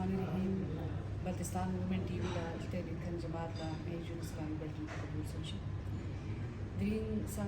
الرحمن الرحيم. Baltistan moment TV لا التالي كان جماعة لا ميجون سلام بلدن قبول سنشي درين سان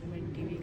مومنت TV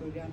پروگرام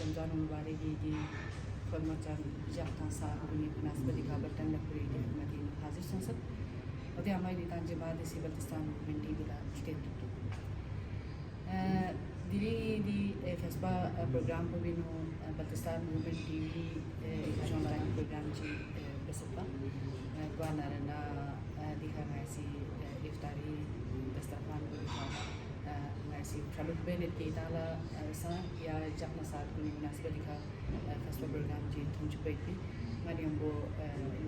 رمضان المبارک کی فرمچان جاپتان صاحب بنی مناسبت کا برتن لپری کی خدمتین حاضر سنسد ودي عماي دي تان جماعة دي بلتستان مومنت TV لا التالي دي فسپا پروگرام کو بینو بلتستان مومنت TV جون لاین پروگرام کی بسپا گوانا رنا دیکھا ایسی افطاری دسترخوان کو دیکھا ایسی خلوق بینت کی تعالی سان یا جاپنا ساتھ کو مناسبت دیکھا فسپا پروگرام کی تم چپیت بھی مریم وہ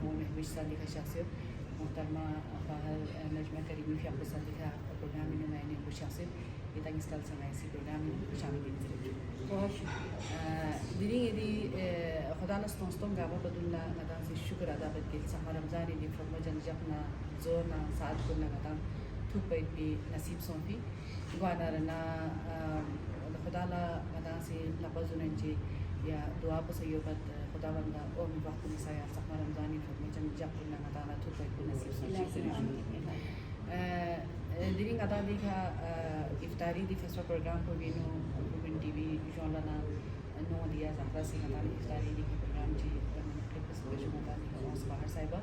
نو محوش سال دیکھا شخصیت محترمہ فاہر نجمہ کریمی فی اقتصاد دیکھا پروگرام میں میں نے وہ شخصیت یہ تک اس کل سن ایسی پروگرام میں شامل دین ضرور بہت شکریہ دیدی دی خدا نستونستون گابا بدلنا ندان سے شکر ادا بدل سما رمضان دی فرما جن جپنا زورنا ساعت کرنا ندان تو پیت بھی نصیب سون بھی گوانا رنا خدا لا ندان سے لفظ ننجی یا دعا بسیوبت خدا بندہ او می وقت نسایا سما رمضان دی فرما جن جپنا ندان تو پیت بھی نصیب سون دیدی ادا دیکھا افطاری دی فسپا پروگرام کو بینو مومنت TV جون لنا نو دیا زہرا سے ندان افطاری دی پروگرام جی کلپس بجو ندان اس باہر صاحبہ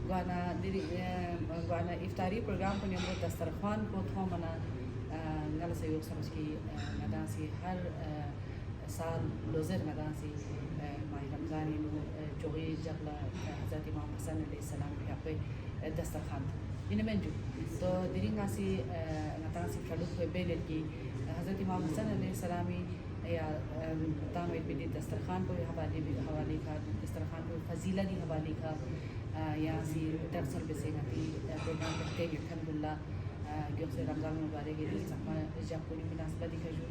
گوانا افطاری پروگرام کو نیمو دسترخوان کو تھو منا نل سے یوگ سمجھ کی ندان سے ہر سال لوزر ندان سے ماہ رمضانی نو جوغی جغلا حضرت امام حسن علیہ السلام کی حق دسترخوان این من جو تو دیرین ناسی ندان سے خلوق بیلت کی حضرت امام حسن علیہ السلامی یا تانویل بدی دسترخوان کو حوالی کا دسترخوان کو فضیلہ دی حوالی کا یا سی درسل بسے نتی پروگرام کرتے ہیں الحمدللہ جو سے رمضان مبارک ہے سکما جب پوری مناسبت دی کھجو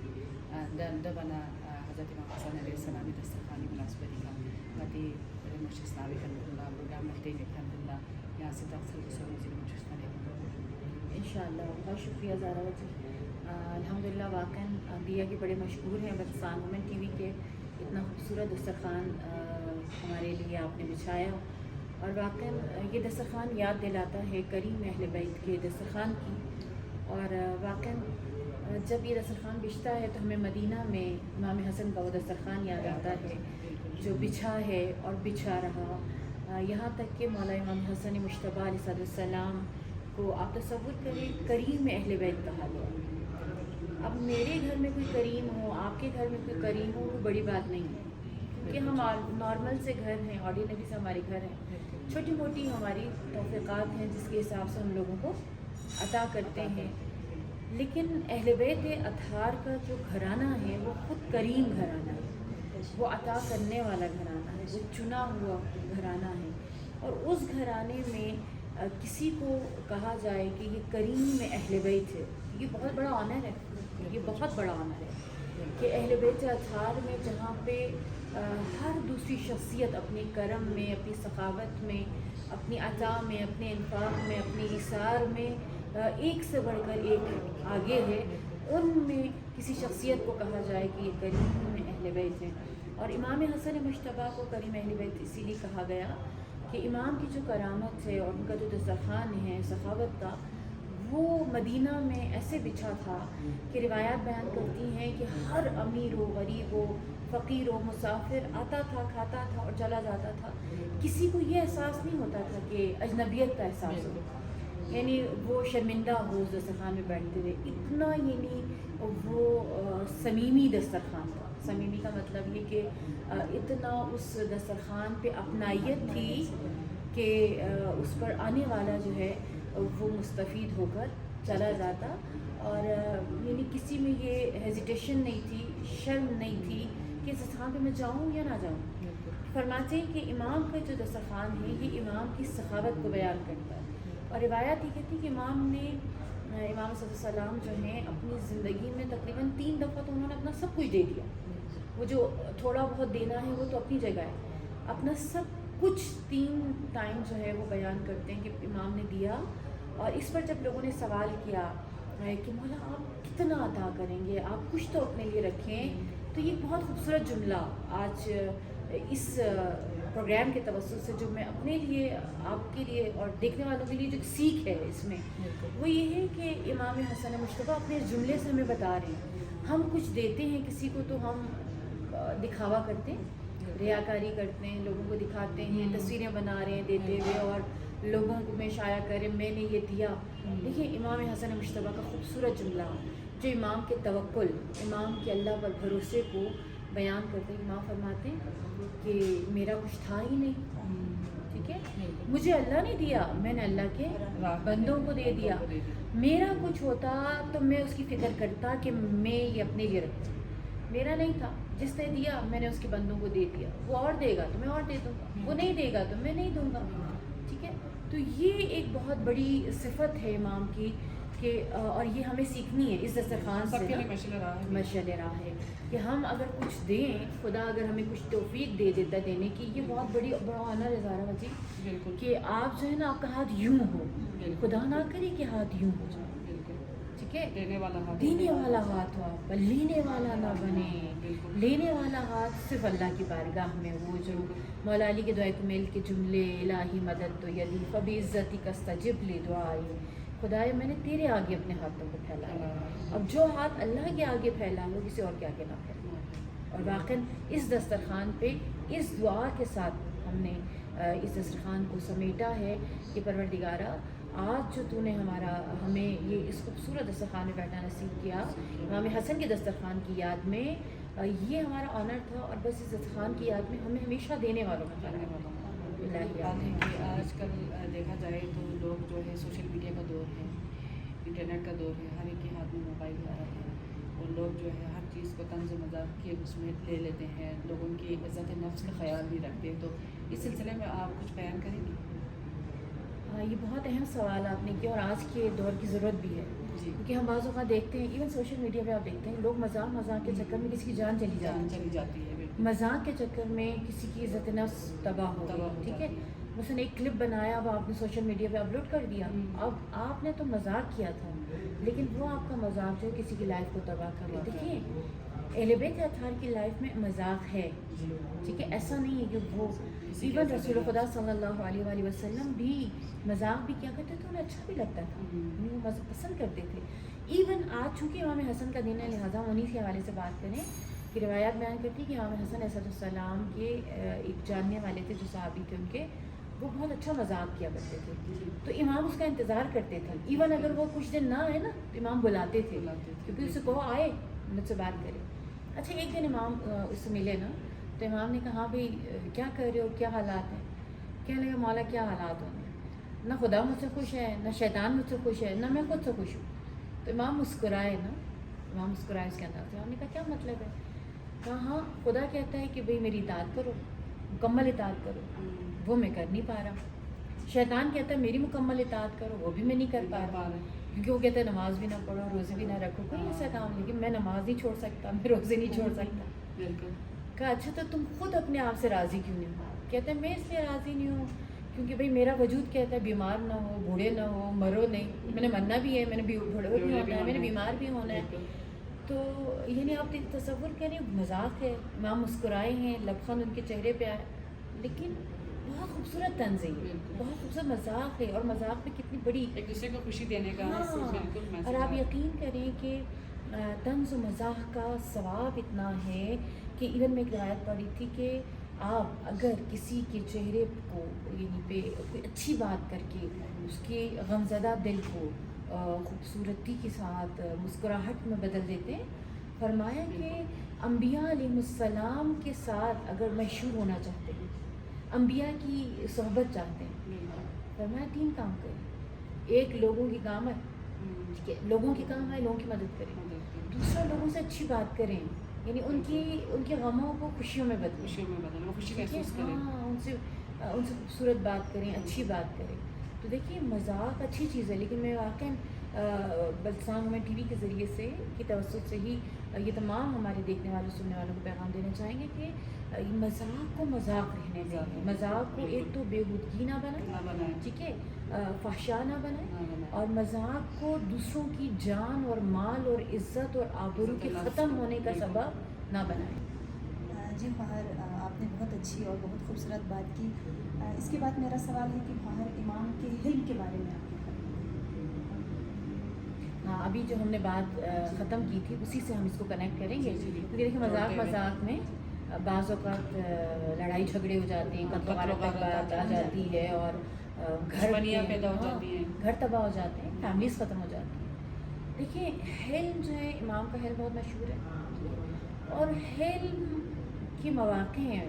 دبنا حضرت امام حسن علیہ السلامی دسترخوانی مناسبت دی کا نتی مشت اسلامی الحمدللہ پروگرام کرتے ہیں الحمدللہ یا سی درسل بسے نتی مشت اسلامی انشاءاللہ. بہت شکریہ زہرا جی. الحمدللہ واقعاً دیا کے بڑے مشہور ہیں بلتستان مومنت TV کے اتنا خوبصورت دسترخوان ہمارے لیے آپ نے بچھایا اور واقعاً یہ دسترخوان یاد دلاتا ہے کریم اہل بیت کے دسترخوان کی اور واقعاً جب یہ دسترخوان بچھتا ہے تو ہمیں مدینہ میں امام حسن کا وہ دسترخوان یاد آتا ہے جو بچھا ہے اور بچھا رہا یہاں تک کہ مولا امام حسن مجتبیٰ علیہ السلام کو آپ تصور کریں کریم اہل بیت کہا گیا. اب میرے گھر میں کوئی کریم ہو آپ کے گھر میں کوئی کریم ہو وہ بڑی بات نہیں ہے کیونکہ ہم نارمل سے گھر ہیں آرڈینری سے ہمارے گھر ہیں چھوٹی موٹی ہماری توفیقات ہیں جس کے حساب سے ہم لوگوں کو عطا کرتے ہیں لیکن اہل بیت اطہار کا جو گھرانہ ہے وہ خود کریم گھرانہ ہے وہ عطا کرنے والا گھرانہ ہے وہ چنا ہوا گھرانہ ہے اور اس گھرانے میں کسی کو کہا جائے کہ یہ کریم اہل بیت ہے یہ بہت بڑا آنر ہے یہ بہت بڑا آنر ہے کہ اہل بیت اطہار میں جہاں پہ ہر دوسری شخصیت اپنے کرم میں اپنی سخاوت میں اپنی عطا میں اپنے انفاق میں اپنے اثار میں ایک سے بڑھ کر ایک آگے ہے ان میں کسی شخصیت کو کہا جائے کہ یہ کریم اہل بیت ہے اور امام حسن مجتبیٰ کو کریم اہل بیت اسی لیے کہا گیا کہ امام کی جو کرامت ہے اور ان کا جو دسترخوان ہے سخاوت کا وہ مدینہ میں ایسے بچھا تھا کہ روایات بیان کرتی ہیں کہ ہر امیر ہو غریب ہو فقیر ہو مسافر آتا تھا کھاتا تھا اور چلا جاتا تھا کسی کو یہ احساس نہیں ہوتا تھا کہ اجنبیت کا احساس ہو یعنی وہ شرمندہ ہو اس دسترخوان میں بیٹھتے ہوئے اتنا یعنی وہ صمیمی دسترخوان تھا. صمیمی کا مطلب یہ کہ اتنا اس دسترخوان پہ اپنائیت تھی کہ اس پر آنے والا جو ہے وہ مستفید ہو کر چلا جاتا اور یعنی کسی میں یہ ہیزیٹیشن نہیں تھی شرم نہیں تھی کہ اس دسترخوان پہ میں جاؤں یا نہ جاؤں. فرماتے ہیں کہ امام کا جو دسترخوان ہے یہ امام کی سخاوت کو بیان کرتا ہے اور روایت یہ کہتی ہے کہ امام صلی اللہ علیہ وسلم جو ہیں اپنی زندگی میں تقریباً 3 دفعہ تو انہوں نے اپنا سب کچھ دے دیا. وہ جو تھوڑا بہت دینا ہے وہ تو اپنی جگہ ہے اپنا سب کچھ 3 ٹائم جو ہے وہ بیان کرتے ہیں کہ امام نے دیا. اور اس پر جب لوگوں نے سوال کیا کہ مولا آپ کتنا عطا کریں گے آپ کچھ تو اپنے لیے رکھیں تو یہ بہت خوبصورت جملہ آج اس پروگرام کے توسط سے جو میں اپنے لیے, آپ کے لیے اور دیکھنے والوں کے لیے جو سیکھ ہے اس میں, وہ یہ ہے کہ امام حسن مشتبہ اپنے جملے سے ہمیں بتا رہے ہیں, ہم کچھ دیتے ہیں کسی کو تو ہم دکھاوا کرتے ہیں, ریاکاری کرتے ہیں, لوگوں کو دکھاتے ہیں, تصویریں بنا رہے ہیں دیتے ہوئے اور لوگوں کو میں شائع کریں میں نے یہ دیا. دیکھیں امام حسن مشتبہ کا خوبصورت جملہ جو امام کے توکل, امام کے اللہ پر بھروسے کو بیان کرتے ہیں. امام فرماتے ہیں کہ میرا کچھ تھا ہی نہیں, ٹھیک ہے, مجھے اللہ نے دیا, میں نے اللہ کے بندوں کو دے دیا. میرا کچھ ہوتا تو میں اس کی فکر کرتا کہ میں یہ اپنے لیے رکھتا, میرا نہیں تھا, جس نے دیا میں نے اس کے بندوں کو دے دیا. وہ اور دے گا تو میں اور دے دوں گا, وہ نہیں دے گا تو میں نہیں دوں گا, ٹھیک ہے. تو یہ ایک بہت بڑی صفت ہے امام کی کہ اور یہ ہمیں سیکھنی ہے اس دسترخوان سے, مشعل راہ ہے کہ ہم اگر کچھ دیں, خدا اگر ہمیں کچھ توفیق دے دیتا دینے کی, یہ بہت بڑا آنر ہے زارا بچی, کہ آپ جو ہے نا آپ کا ہاتھ یوں ہو, خدا نہ کرے کہ ہاتھ یوں ہو جائے, ٹھیک ہے, دینے والا ہاتھ ہو آپ کا, لینے والا نہ بنے. لینے والا ہاتھ صرف اللہ کی بارگاہ میں, وہ جو مولا علی کے دعائے کمیل کے جملے, الہی مدد تو یدی فبی عزتی کستجب لی دعائی, خدایا میں نے تیرے آگے اپنے ہاتھوں کو پھیلایا, اب جو ہاتھ اللہ کے آگے پھیلا وہ کسی اور کے آگے نہ پھیلا. اور واقعاً اس دسترخوان پہ اس دعا کے ساتھ ہم نے اس دسترخوان کو سمیٹا ہے کہ پروردگارہ آج جو تو نے ہمیں یہ اس خوبصورت دسترخوان میں بیٹھنا نصیب کیا, امام حسن کے دسترخوان کی یاد میں, یہ ہمارا آنر تھا. اور بس اس دسترخوان کی یاد میں ہمیں ہمیشہ دینے والوں کا کرنے والوں کہ آج کل دیکھا جائے تو لوگ جو ہے سوشل میڈیا کا دور ہے, انٹرنیٹ کا دور ہے, ہر ایک کے ہاتھ میں موبائل آ رہا ہے, اور لوگ جو ہے ہر چیز کو طنز و مذاق کے اس میں لے لیتے ہیں, لوگوں کی عزت نفس کا خیال نہیں رکھتے. تو اس سلسلے میں آپ کچھ بیان کریں گے؟ یہ بہت اہم سوال آپ نے کیا, اور آج کے دور کی ضرورت بھی ہے, کیونکہ ہم بعض اوقات دیکھتے ہیں ایون سوشل میڈیا پہ آپ دیکھتے ہیں لوگ مذاق کے چکر میں کسی کی جان چلی جاتی ہے, مذاق کے چکر میں کسی کی عزت نفس تباہ ہو گئی, ٹھیک ہے. مثلاً ایک کلپ بنایا, وہ آپ نے سوشل میڈیا پہ اپلوڈ کر دیا, اب آپ نے تو مذاق کیا تھا, لیکن وہ آپ کا مذاق جو ہے کسی کی لائف کو تباہ کر دیا. دیکھیے اہل بیت اطہار کی لائف میں مذاق ہے, ٹھیک ہے, ایسا نہیں ہے کہ وہ, ایون رسول خدا صلی اللہ علیہ وآلہ وسلم بھی مذاق بھی کیا کرتے تھے, انہیں اچھا بھی لگتا تھا, وہ پسند کرتے تھے. ایون آج چونکہ امام حسن کا دن ہے, لہٰذا انہیں کے حوالے سے بات کریں کہ روایات بیان کرتی کہ امام حسن علیہ السلام کے ایک جاننے والے تھے جو صحابی تھے ان کے, وہ بہت اچھا مذاق کیا کرتے تھے, تو امام اس کا انتظار کرتے تھے. ایون اگر وہ کچھ دن نہ آئے نا تو امام بلاتے تھے, کیونکہ اسے کہو آئے مجھ سے بات کرے. اچھا ایک دن امام اس سے ملے نا, تو امام نے کہا بھائی کیا کر رہے ہو, کیا حالات ہیں؟ کہنے لگا مولا کیا حالات ہوں, نہ خدا مجھ سے خوش ہے, نہ شیطان مجھ سے خوش ہے, نہ میں خود سے خوش ہوں. تو امام مسکرائے نا, امام مسکرائے اس کے اندر. امام نے کہا کیا مطلب ہے؟ کہا ہاں خدا کہتا ہے کہ بھئی میری اطاعت کرو, مکمل اطاعت کرو, وہ میں کر نہیں پا رہا. شیطان کہتا ہے میری مکمل اطاعت کرو, وہ بھی میں نہیں کر پا رہا, کیونکہ وہ کہتا ہے نماز بھی نہ پڑھو, روزے بھی نہ رکھو, کوئی ایسا کام, لیکن میں نماز نہیں چھوڑ سکتا, میں روزے نہیں چھوڑ سکتا. بالکل. کہا اچھا تو تم خود اپنے آپ سے راضی کیوں نہیں ہو؟ کہتے ہیں میں اس لیے راضی نہیں ہوں کیونکہ بھائی میرا وجود کہتا ہے بیمار نہ ہو, بوڑھے نہ ہو, مرو نہیں. میں نے مرنا بھی ہے, میں نے بوڑھے بھی ہونا ہے, میں نے بیمار بھی ہونا ہے. تو یعنی آپ تصور کریں مذاق ہے. امام مسکرائے ہیں, لبخند ان کے چہرے پہ آئے, لیکن بہت خوبصورت طنز ہے, بہت خوبصورت مذاق ہے, اور مذاق میں کتنی بڑی ایک دوسرے کو خوشی دینے کا. اور آپ یقین کریں کہ طنز و مزاح کا ثواب اتنا ہے کہ ایون میں ایک روایت پڑھی تھی کہ آپ اگر کسی کے چہرے کو یعنی پہ کوئی اچھی بات کر کے اس کے غمزدہ دل کو خوبصورتی کے ساتھ مسکراہٹ میں بدل دیتے, فرمایا کہ انبیاء علیہ السلام کے ساتھ اگر مشہور ہونا چاہتے ہیں, انبیاء کی صحبت چاہتے ہیں, فرمایا 3 کام کریں. ایک لوگوں کی کام ہے, ٹھیک ہے, لوگوں کی کام ہے, لوگوں کی مدد کریں. دوسرا لوگوں سے اچھی بات کریں, یعنی ان کے غموں کو خوشیوں میں بدلیں, خوشی محسوس کریں. ہاں, ان سے خوبصورت بات کریں, اچھی بات کریں. تو دیکھیے مذاق اچھی چیز ہے, لیکن میں واقعاً بلتستان وومن ٹی وی کے ذریعے سے کی توسط سے ہی یہ تمام ہمارے دیکھنے والوں سننے والوں کو پیغام دینا چاہیں گے کہ مذاق کو مذاق رہنے دیں. مذاق کو ایک تو بےہودگی نہ بنائیں, ٹھیک ہے, فحشا نہ بنائیں, اور مذاق کو دوسروں کی جان اور مال اور عزت اور آبرو کے ختم ہونے کا سبب نہ بنائیں. جی باہر آپ آپ نے بہت اچھی اور بہت خوبصورت بات کی. اس کے بعد میرا سوال ہے کہ باہر امام کے حلم کے بارے میں آپ نے ہاں ابھی جو ہم نے بات ختم کی تھی اسی سے ہم اس کو کنیکٹ کریں گے, کیونکہ دیکھیں مذاق میں بعض اوقات لڑائی جھگڑے ہو جاتے ہیں, قتل و غارت تک بات آ جاتی ہے, اور گھر تباہ ہو جاتے ہیں, فیملیز ختم ہو جاتی ہیں. دیکھیں حلم جو ہے, امام کا حلم بہت مشہور ہے, اور حلم کے مواقع ہیں.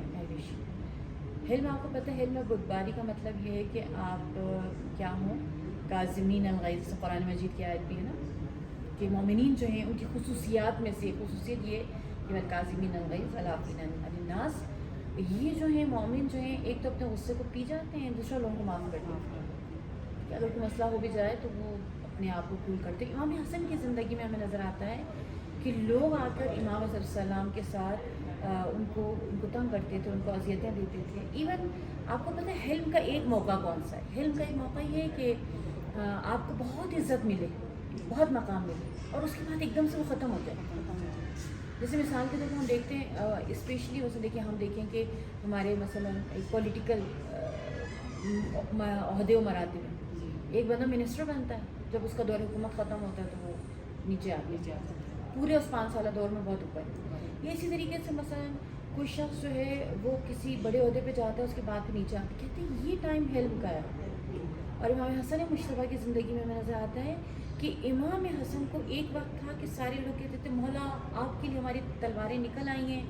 حلم آپ کو پتہ ہے, حلم میں بردباری کا مطلب یہ ہے کہ آپ کیا ہوں, کاظمین الغیظ, قرآن مجید کی آیت بھی ہے نا کہ مومنین جو ہیں ان کی خصوصیات میں سے خصوصیت یہ کہ کاظمین الغیظ والعافین عن الناس, یہ جو ہیں مومن جو ہیں ایک تو اپنے غصے کو پی جاتے ہیں, دوسرا لوگوں کو معاف کر دیتے ہیں کہ اگر کوئی مسئلہ ہو بھی جائے تو وہ اپنے آپ کو کول کرتے ہیں. امام حسن کی زندگی میں ہمیں نظر آتا ہے کہ لوگ آ کر امام صلی اللہ علیہ وسلم کے ساتھ ان کو تنگ کرتے تھے, ان کو اذیتیں دیتے تھے. ایون آپ کو پتہ ہے حلم کا ایک موقع کون سا ہے؟ حلم کا ایک موقع یہ ہے کہ آپ کو بہت عزت ملے, بہت مقام ملے, اور اس کے بعد ایک دم سے وہ ختم ہو جائے. جیسے مثال کے طور پر ہم دیکھتے ہیں, اسپیشلی ویسے دیکھیں, ہم دیکھیں کہ ہمارے مثلاً ایک پولیٹیکل عہدے و مراتب میں ایک بندہ منسٹر بنتا ہے, جب اس کا دور حکومت ختم ہوتا ہے تو وہ نیچے آتا ہے, پورے اس 5 سالہ دور میں بہت اوپر ہے. یہ اسی طریقے سے مثلاً کوئی شخص جو ہے وہ کسی بڑے عہدے پہ جاتا ہے, اس کے بعد پھر نیچے آتا ہے, کہتے ہیں یہ ٹائم حلم کا ہے. اور امام حسن مشتبہ کی زندگی میں ہمیں نظر آتا ہے کہ امام حسن کو ایک وقت تھا کہ سارے لوگ کہتے تھے مولا آپ کے لیے ہماری تلواریں نکل آئی ہیں,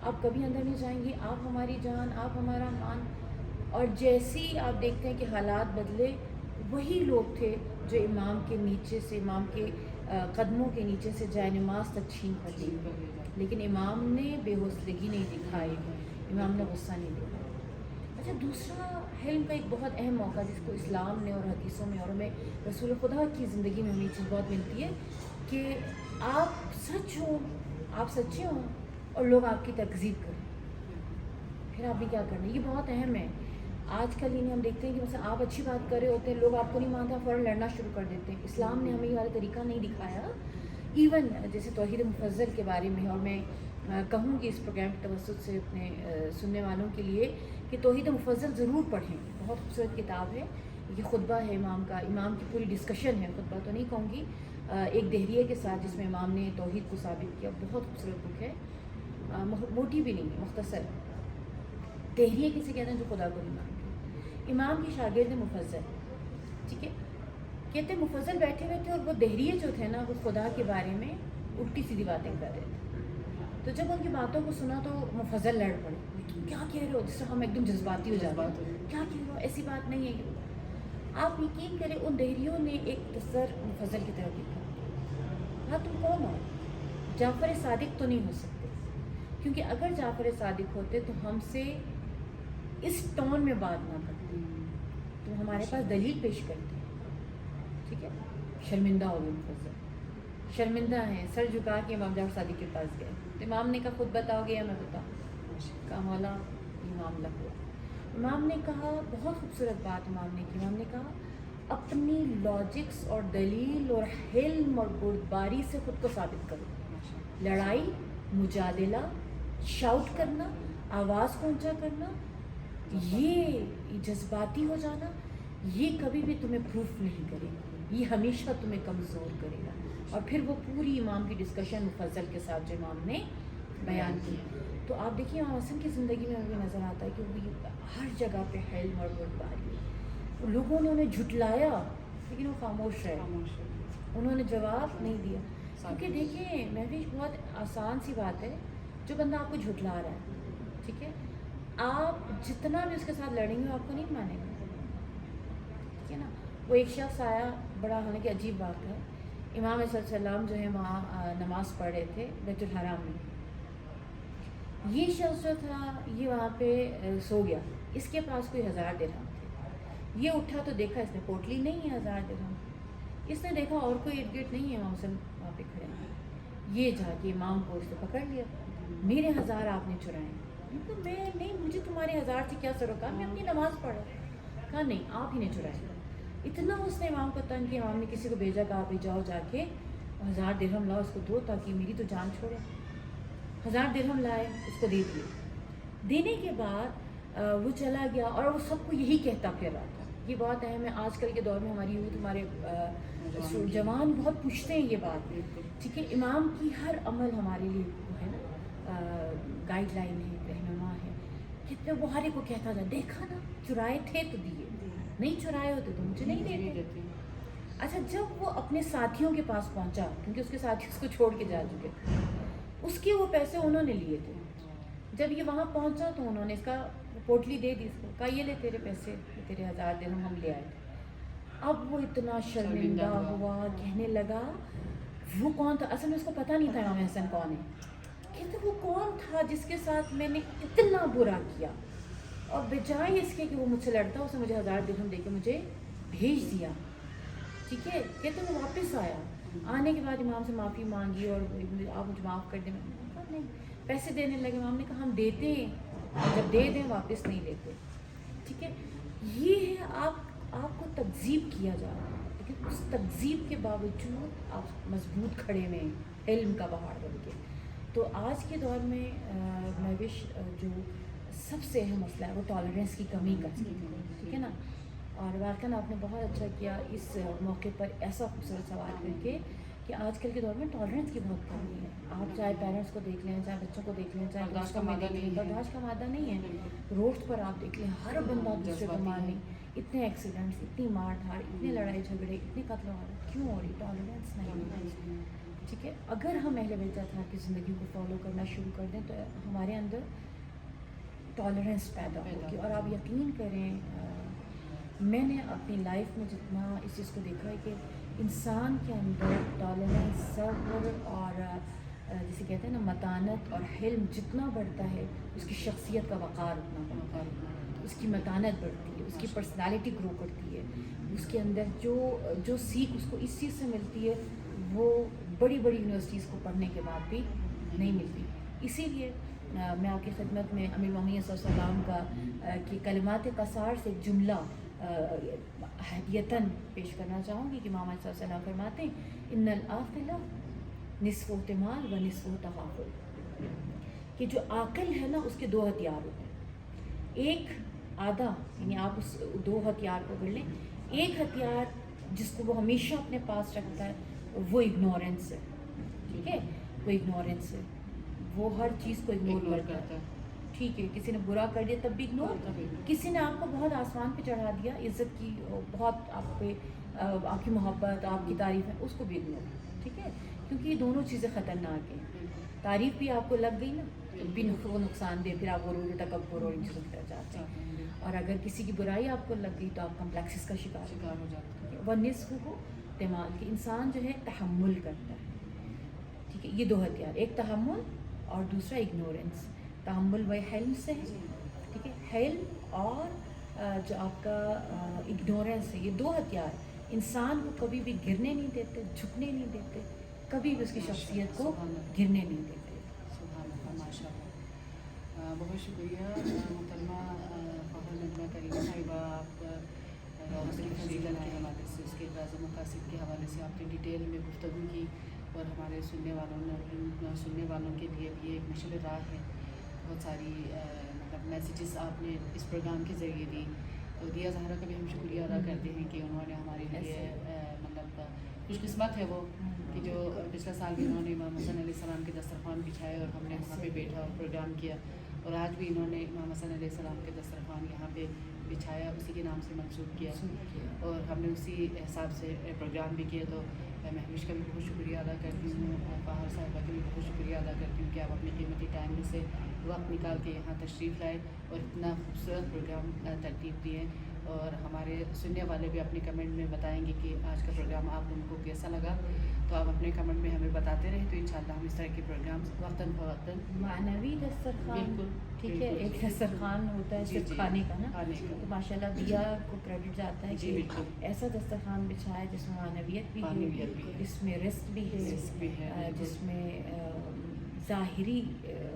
آپ کبھی اندر نہیں جائیں گے, آپ ہماری جان, آپ ہمارا مان. اور جیسی آپ دیکھتے ہیں کہ حالات بدلے, وہی لوگ تھے جو امام کے نیچے سے, امام کے قدموں کے نیچے سے جائے نماز تک چھین کر لی. لیکن امام نے بے حوصلگی نہیں دکھائی, امام نے غصہ نہیں دکھایا. اچھا, دوسرا حلم کا ایک بہت اہم موقع جس کو اسلام نے اور حدیثوں میں اور ہمیں رسول خدا کی زندگی میں ہمیں یہ چیز بہت ملتی ہے کہ آپ سچ ہوں, آپ سچے ہوں اور لوگ آپ کی تکذیب کریں, پھر آپ نے کیا کرنا ہے. یہ بہت اہم ہے. آج کل ہم دیکھتے ہیں کہ مثلا آپ اچھی بات کر رہے ہوتے ہیں, لوگ آپ کو نہیں مانتے, فوراً لڑنا شروع کر دیتے ہیں. اسلام نے ہمیں یہ والا طریقہ نہیں دکھایا. ایون جیسے توحید مفضل کے بارے میں, اور میں کہوں گی اس پروگرام کے توسط سے اپنے سننے والوں کے لیے کہ توحید مفضل ضرور پڑھیں, بہت خوبصورت کتاب ہے. یہ خطبہ ہے امام کا, امام کی پوری ڈسکشن ہے, خطبہ تو نہیں کہوں گی, ایک دہریے کے ساتھ جس میں امام نے توحید کو ثابت کیا. بہت خوبصورت بک ہے, موٹی بھی نہیں ہے, مختصر. دہریے کسی کہتے ہیں جو خدا کو نہیں مانتے. امام کی شاگرد مفضل, ٹھیک ہے, کہتے ہیں مفضل بیٹھے ہوئے تھے اور وہ دہریے جو تھے نا وہ خدا کے بارے میں الٹی سیدھی باتیں کر رہے تھے. تو جب ان کی باتوں کو سنا تو مفضل لڑ پڑے, تم کیا کہہ رہے ہو, جس سے ہم ایک دم جذباتی ہو جاتے ہیں, کیا کہہ رہے ہو, ایسی بات نہیں ہے. آپ یقین کریں ان دہریوں نے ایک تصر مفضل کی طرف دیکھا, ہاں تم کون ہو, جعفر صادق تو نہیں ہو سکتے, کیونکہ اگر جعفر صادق ہوتے تو ہم سے اس ٹون میں بات نہ کرتے, تم ہمارے پاس دلیل پیش کرتے, ٹھیک ہے. شرمندہ ہو گئے مفضل, شرمندہ ہیں, سر جھکا کے امام جعفر صادق کے پاس گئے. امام نے کہا خود بتاؤ گے یا میں بتاؤں؟ کہا مولا یہ معاملہ ہوا. امام نے کہا, بہت خوبصورت بات امام نے کی, امام نے کہا اپنی لاجکس اور دلیل اور حلم اور بردباری سے خود کو ثابت کرو. لڑائی, مجادلہ, شاؤٹ کرنا, آواز کو اونچا کرنا, یہ جذباتی ہو جانا, یہ کبھی بھی تمہیں پروف نہیں کرے گا, یہ ہمیشہ تمہیں کمزور کرے گا. اور پھر وہ پوری امام کی ڈسکشن مفضل کے ساتھ جو امام نے بیان کی. تو آپ دیکھیے امام حسن کی زندگی میں ہمیں نظر آتا ہے کہ وہ ہر جگہ پہ حلم اور بردباری. لوگوں نے انہیں جھٹلایا لیکن وہ خاموش رہے, انہوں نے جواب نہیں دیا. کیونکہ دیکھیے محوش بہت آسان سی بات ہے, جو بندہ آپ کو جھٹلا رہا ہے, ٹھیک ہے, آپ جتنا بھی اس کے ساتھ لڑیں گے آپ کو نہیں مانیں گے, ٹھیک ہے نا. وہ ایک شخص آیا, بڑا حالانکہ عجیب بات ہے, امام صلی اللہ علیہ وسلم جو ہے وہاں نماز پڑھ رہے تھے بیت الحرام میں. یہ شخص جو تھا یہ وہاں پہ سو گیا, اس کے پاس کوئی 1000 درہم تھے. یہ اٹھا تو دیکھا اس نے پوٹلی نہیں ہے 1000 درہم. اس نے دیکھا اور کوئی ارد گرد نہیں ہے, امام حسن وہاں پہ کھڑے ہیں. یہ جا کے امام کو اس نے پکڑ لیا, میرے 1000 آپ نے چرائے. میں نہیں, مجھے تمہارے 1000 سے کیا سروکار, میں اپنی نماز پڑھ رہا. کہا نہیں آپ ہی نے چرائے. اتنا اس نے امام کو تنگ کیا, امام نے کسی کو بھیجا, کہا بھی جاؤ جا کے 1000 درہم لاؤ, اس کو دو تاکہ میری تو جان چھوڑے. 1000 درہم لائے, اس کو دے دیے. دینے کے بعد وہ چلا گیا اور وہ سب کو یہی کہتا پھر رہا تھا. یہ بات اہم ہے آج کل کے دور میں. ہماری یوتھ ہمارے جوان بہت پوچھتے ہیں یہ بات. ٹھیک ہے, امام کی ہر عمل ہمارے لیے وہ ہے نا گائیڈ لائن ہے, رہنما ہے. کتنے وہ ہر ایک کو کہتا تھا دیکھا نا چرائے تھے تو دیے, نہیں چرائے ہوتے تو مجھے نہیں دیتے. اچھا جب وہ اپنے ساتھیوں کے پاس پہنچا, کیونکہ اس کے ساتھی اس کو چھوڑ کے جا چکے تھے, اس کے وہ پیسے انہوں نے لیے تھے. جب یہ وہاں پہنچا تو انہوں نے اس کا پوٹلی دے دی, اس کو کہا یہ لے تیرے پیسے, تیرے 1000 درہم ہم لے آئے. اب وہ اتنا شرمندہ ہوا, کہنے لگا وہ کون تھا. اصل میں اس کو پتہ نہیں تھا امام حسن کون ہے. کہتے وہ کون تھا جس کے ساتھ میں نے اتنا برا کیا, اور بجائے اس کے کہ وہ مجھ سے لڑتا اس نے مجھے 1000 درہم دے کے مجھے بھیج دیا. ٹھیک ہے, کہتے وہ واپس آیا, آنے کے بعد امام سے معافی مانگی اور آپ مجھے معاف کر دیں. میں نے کہا نہیں. پیسے دینے لگے, امام نے کہا ہم دیتے ہیں, جب دے دیں واپس نہیں لیتے. ٹھیک ہے, یہ ہے آپ کو تکذیب کیا جا رہا ہے, لیکن اس تکذیب کے باوجود آپ مضبوط کھڑے ہوئے ہیں علم کا پہاڑ بن کے. تو آج کے دور میں میں وش جو سب سے اہم مسئلہ ہے وہ ٹالرنس کی کمی کا. ٹھیک ہے نا, اور واقعاً آپ نے بہت اچھا کیا اس موقع پر ایسا خوبصورت سوال کر کے کہ آج کل کے دور میں ٹالرنس کی بہت کمی ہے. آپ چاہے پیرنٹس کو دیکھ لیں, چاہے بچوں کو دیکھ لیں, چاہے دوستوں میں دیکھ لیں, برداشت کا مادہ نہیں ہے. روڈ پر آپ دیکھ لیں ہر بندہ دوسرے کو مارنے, اتنے ایکسیڈنٹس, اتنی مار دھاڑ, اتنے لڑائی جھگڑے, اتنے قتل و غارت کیوں ہو رہی؟ ٹالرنس نہیں. ٹھیک ہے, اگر ہم اہل بیت اطہار کی زندگی کو فالو کرنا شروع کر دیں تو ہمارے اندر ٹالرنس پیدا ہوگی. اور آپ یقین کریں میں نے اپنی لائف میں جتنا اس چیز کو دیکھا ہے کہ انسان کے اندر ٹالرنس, صبر اور جسے کہتے ہیں نا متانت اور حلم جتنا بڑھتا ہے اس کی شخصیت کا وقار اتنا بڑھتا ہے, اس کی متانت بڑھتی ہے, اس کی پرسنالٹی گرو کرتی ہے. اس کے اندر جو سیکھ اس کو اس چیز سے ملتی ہے وہ بڑی بڑی یونیورسٹیز کو پڑھنے کے بعد بھی نہیں ملتی. اسی لیے میں آپ کی خدمت میں امیر المومنین صلی اللہ علیہ وسلم کا کہ کلمات قصار سے ایک جملہ ہدیتاً پیش کرنا چاہوں گی کہ امام صلی اللہ علیہ وسلم فرماتے ہیں ان العاقل نصف احتمال و نصف تغافل, کہ جو عاقل ہے نا اس کے 2 ہتھیار ہوتے ہیں. ایک آدھا یعنی آپ اس 2 ہتھیار کو کر لیں, ایک ہتھیار جس کو وہ ہمیشہ اپنے پاس رکھتا ہے وہ اگنورینس ہے. ٹھیک ہے, وہ اگنورینس ہے, وہ ہر چیز کو اگنور کرتا ہے. ٹھیک ہے, کسی نے برا کر دیا تب بھی اگنور, کسی نے آپ کو بہت آسمان پہ چڑھا دیا, عزت کی بہت آپ پہ آپ کی محبت, آپ کی تعریف ہے, اس کو بھی اگنور. ٹھیک ہے, کیونکہ یہ دونوں چیزیں خطرناک ہیں. تعریف بھی آپ کو لگ گئی نا بھی نقصان دے, پھر آپ غرور, تکبر اور ان چیزوں کی طرف جاتے ہیں. اور اگر کسی کی برائی آپ کو لگ گئی تو آپ کمپلیکسز کا شکار ہو جاتے ہیں. وہ نصف ہو احتمال کہ انسان جو ہے تحمل کرتا ہے. ٹھیک ہے, یہ 2 ہتھیار, ایک تحمل اور دوسرا اگنورینس. تحمل و حلم سے ہے. ٹھیک ہے, حلم اور جو آپ کا اگنورینس ہے, یہ 2 ہتھیار انسان کو کبھی بھی گرنے نہیں دیتے, جھکنے نہیں دیتے, کبھی بھی اس کی شخصیت کو گرنے نہیں دیتے. سبحان اللہ, ماشاء اللہ, بہت شکریہ محترمہ فخر نغمہ کریمہ صاحبہ. آپ فضیلت کے حوالے سے, اس کے اعزاز و مقاصد کے حوالے سے آپ نے ڈیٹیل میں گفتگو کی, اور ہمارے سننے والوں کے لیے بھی ایک مشعل راہ ہے. بہت ساری مطلب میسیجز آپ نے اس پروگرام کے ذریعے دی. تو دیا زہرا کا بھی ہم شکریہ ادا کرتے ہیں کہ انہوں نے ہمارے لیے مطلب خوش قسمت ہے وہ کہ جو پچھلے سال بھی انہوں نے امام حسن علیہ السلام کے دسترخوان بچھائے اور ہم نے وہاں پہ بیٹھا اور پروگرام کیا, اور آج بھی انہوں نے امام حسن علیہ السلام کے دسترخوان یہاں پہ بچھایا, اسی کے نام سے منسوب کیا, اور ہم نے اسی حساب سے پروگرام بھی کیا. تو میں محوش کا بھی بہت شکریہ ادا کرتی ہوں, باہر صاحبہ کا بھی بہت شکریہ ادا کرتی ہوں کہ آپ اپنے قیمتی ٹائم میں سے وقت نکال کے یہاں تشریف لائے اور اتنا خوبصورت پروگرام ترتیب دیے. اور ہمارے سننے والے بھی اپنے کمنٹ میں بتائیں گے کہ آج کا پروگرام آپ ان کو کیسا لگا. تو آپ اپنے کمنٹ میں ہمیں بتاتے رہیں, تو انشاءاللہ ہم اس طرح کے پروگرامز وقتاً فوقتاً معنوی دسترخوان. بالکل, ٹھیک ہے, ایک دسترخوان ہوتا ہے صرف کھانے کا نا, تو ماشاء اللہ دیا کو کریڈٹ جاتا ہے کہ ایسا دسترخوان بچھایا جس میں معنویت بھی ہے, جس میں رزق بھی ہے, جس میں ظاہری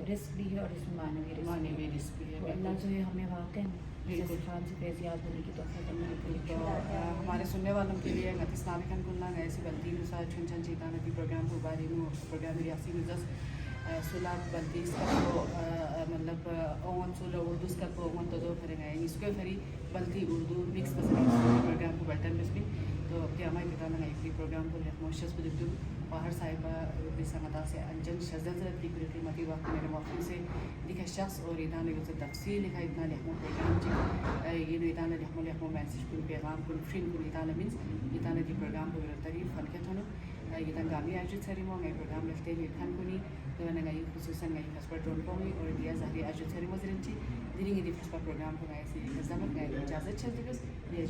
رزق بھی ہے اور جس میں معنوی رزق بھی ہے. اللہ جو ہے ہمیں واقعی دسترخوان سے فیضیاب ہونے کی توفیق عطا کرے. ہمارے سننے والوں کے لیے نتیس نامکن کننا ایسی بلدی نسا چھن چھن چیتانتی پروگرام کو باری میں پروگرام ریاسی نزس سولاب بلتیس کا مطلب اون سولہ اردو کا اون تو پھر گئے اس کو پھر بلتی اردو مکس پروگرام کو بلٹن میں بھی تو کہ ہمارے پتا لگا ایک پروگرام کو موشس کو دکھتے باہر صاحبہ بسمتا سے انجن شزل کی قیمتی وقت میرے موقع سے لکھا شخص اور ادانے کو تفصیل لکھا اتنا لکھوں پروگرام جی یہ ادانا لکھوں میسج کو پیغام کو فرین کو ادانا مینس ادانا دی پروگرام کو تاریخ فنکت ہونا یہ گامی آجت سری مو میں پروگرام لکھتے ہوئے کھان کو نہیں تو میں نے خصوصاً گئی خسپر ڈرون کو ہوئی اور دیا ظاہری آجت سری مزرنچی دینی دی خسپر پروگرام کو گئے سی زمت گئے اجازت چلتی بس یہ